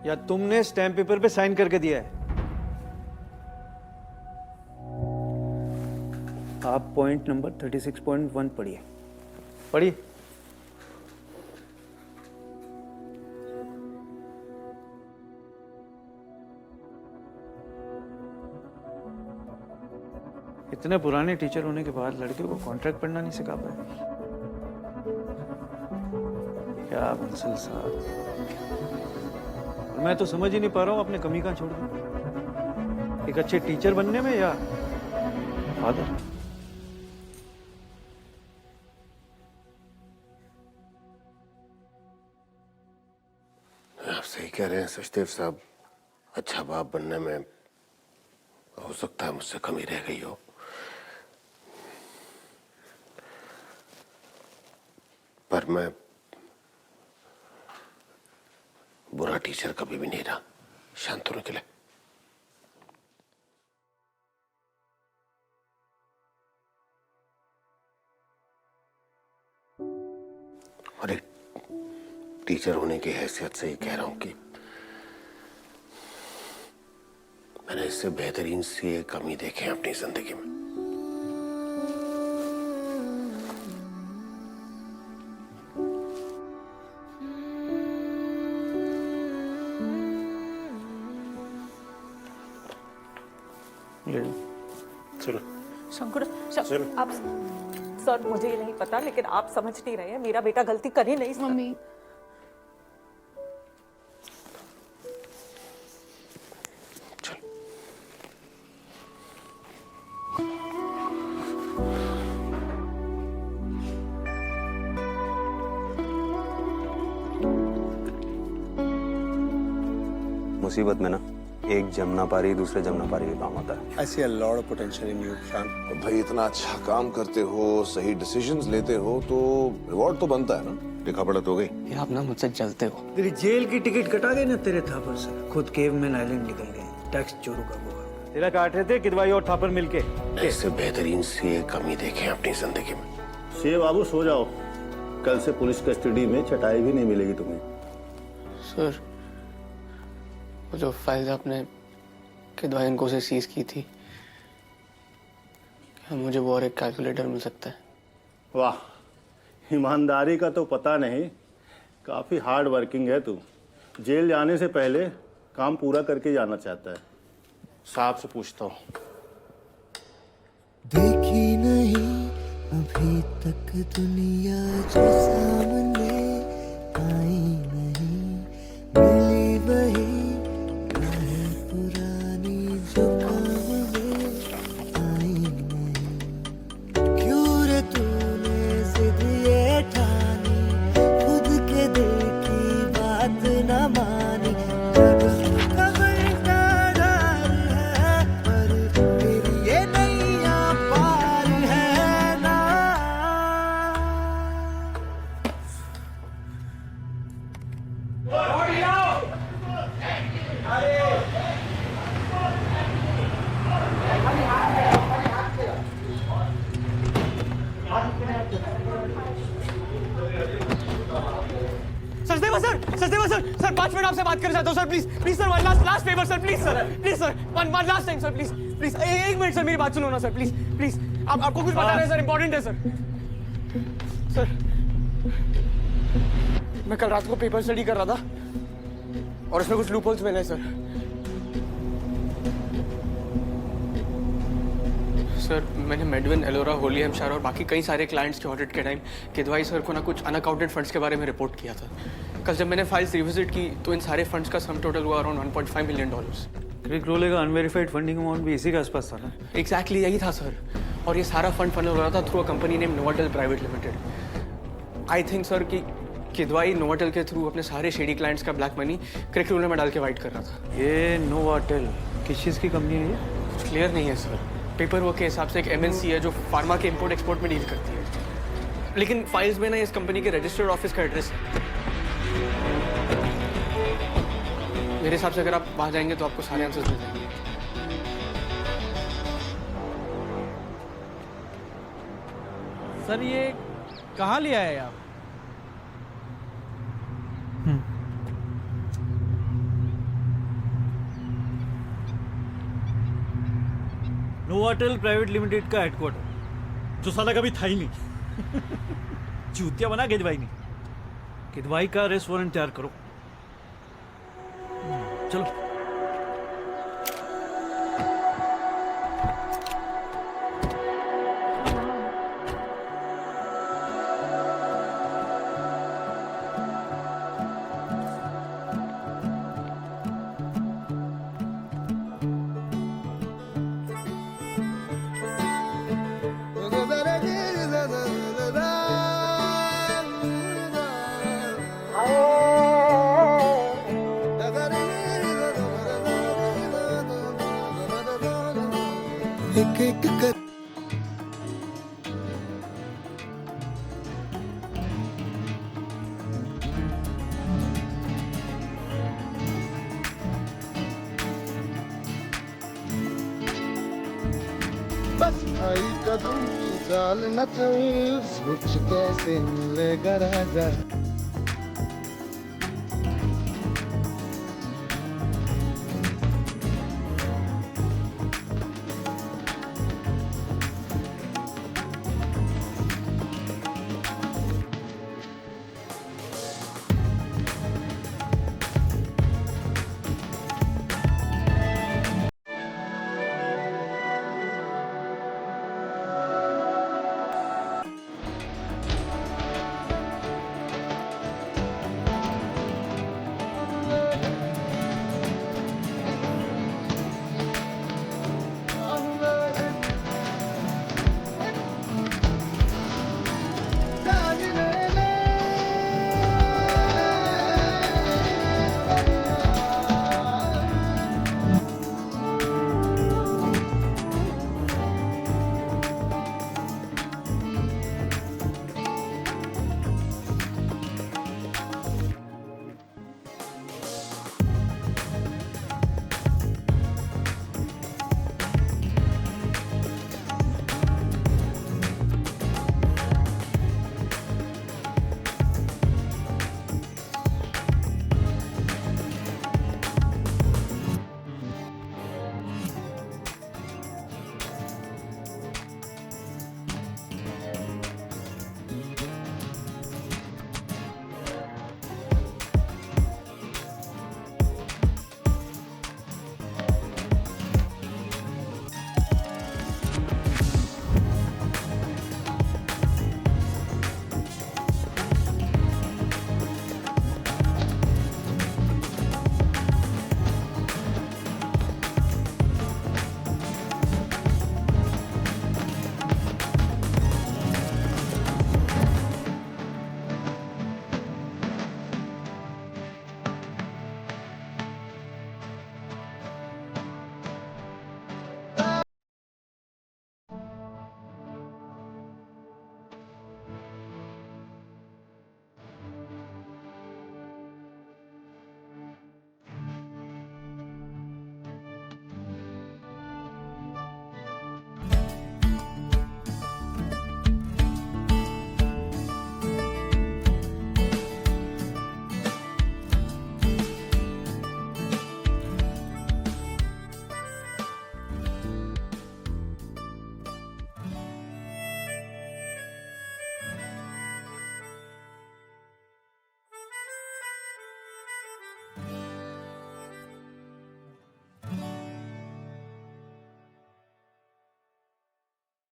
या तुमने stamp paper पे साइन करके दिया है? आप पॉइंट नंबर 36.1 पढ़िए। पढ़िए। इतने पुराने टीचर होने के बाद लड़के को कॉन्ट्रैक्ट पढ़ना नहीं सिखा पाए। क्या बंसल साहब, मैं तो समझ ही नहीं पा रहा हूँ अपने कमी कहाँ छोड़ दूँ, एक अच्छे टीचर बनने में या फादर? आप सही कह रहे हैं सचदेव साहब, अच्छा बाप बनने में हो सकता है मुझसे कमी रह गई हो। पर मैं बुरा टीचर कभी भी नहीं रहा शांतनु के लिए। और एक टीचर होने की हैसियत से ही कह रहा हूं कि मैंने इससे बेहतरीन सी एक कमी देखी है अपनी जिंदगी में। चलो शंकर, आप सर, मुझे ये नहीं पता, लेकिन आप समझ नहीं रहे हैं, मेरा बेटा गलती कर ही नहीं सकता। मम्मी, मुसीबत में ना एक जमना पारी दूसरे जमना पारी के काम आता है। I see a lot of potential in you, शान। तो भाई इतना अच्छा काम करते हो, सही डिसीजंस लेते हो तो रिवॉर्ड तो बनता है ना। लिखा पढ़ा तो हो गई। ये आप ना मुझसे जलते हो। तेरी जेल की टिकट कटा गई ना तेरे थापर से, खुद केवमैन आइलैंड निकल गए, टैक्स चोरों का बुआ। तेरा काट रहे थे किदवाई और थापर मिलके। इससे बेहतरीन सी एक कमी देखे अपनी जिंदगी में। शेर बाबू सो जाओ, कल से पुलिस कस्टडी में चटाई भी नहीं मिलेगी तुम्हें। सर, वो जो फाइल्स आपने किदवाई इनको से सीज की थी, क्या मुझे वो और एक कैलकुलेटर मिल सकता है? वाह, ईमानदारी का तो पता नहीं, काफी हार्ड वर्किंग है तू। जेल जाने से पहले काम पूरा करके जाना चाहता है। साहब से पूछता हूँ। देखी नहीं अभी तक दुनिया जो सामने आई नहीं, मिली वही राहें पुरानी जो काम में आई नहीं। क्यों रे तूने जिद ये ठानी, खुद के दिल की बात न मानी। जब उसका बरकरार है पर फिर ये नैया पार है ना। Sachdeva sir, Sachdeva sir, sir 5 minute आपसे बात करना चाहता हूँ sir, please please sir, one last favour sir, please sir, one last time sir, please please, एक मिनट सर, मेरी बात सुनो ना सर, प्लीज प्लीज। आपको कुछ बता रहे हैं सर, इंपॉर्टेंट है सर। सर, मैं कल रात को पेपर स्टडी कर रहा था और उसमें कुछ लूपहोल्स मिले सर। सर, मैंने मेडविन, एलोरा, होली हेम्पशायर और बाकी कई सारे क्लाइंट्स के ऑडिट के टाइम किदवाई सर को ना कुछ अनअकाउंटेड फंड्स के बारे में रिपोर्ट किया था। कल जब मैंने फाइल्स रिविजिट की तो इन सारे फंड्स का सम टोटल हुआ अराउंड $1.5 मिलियन। क्रिक रोले का अनवेरिफाइड फंडिंग अमाउंट भी इसी के आसपास था ना? एग्जैक्टली यही था सर, और ये सारा फंड फनल हो रहा था through a company name Novotel private limited. I think sir कि किदवाई नोवाटेल के थ्रू अपने सारे शेडी क्लाइंट्स का ब्लैक मनी क्रिक रोले में डाल के वाइट कर रहा था। ये नोवाटेल किस चीज़ की कंपनी है? कुछ क्लियर नहीं है सर। पेपर वर्क के हिसाब से एक MNC है जो फार्मा के इम्पोर्ट एक्सपोर्ट में डील करती है, लेकिन फाइल्स में ना इस कंपनी के रजिस्टर्ड ऑफिस का एड्रेस है। मेरे हिसाब से अगर आप वहां जाएंगे तो आपको सारे आंसर्स मिल जाएंगे। सर, ये कहाँ लिया है आप? नोवाटेल प्राइवेट लिमिटेड का हेडक्वार्टर, जो साला कभी था ही नहीं। चूतिया बना गिदवाई ने। गिदवाई का अरेस्ट वारंट तैयार करो। चलो। एक एक कर बस आई कदम चाल न चल, कुछ कैसे मिलेगा राजा।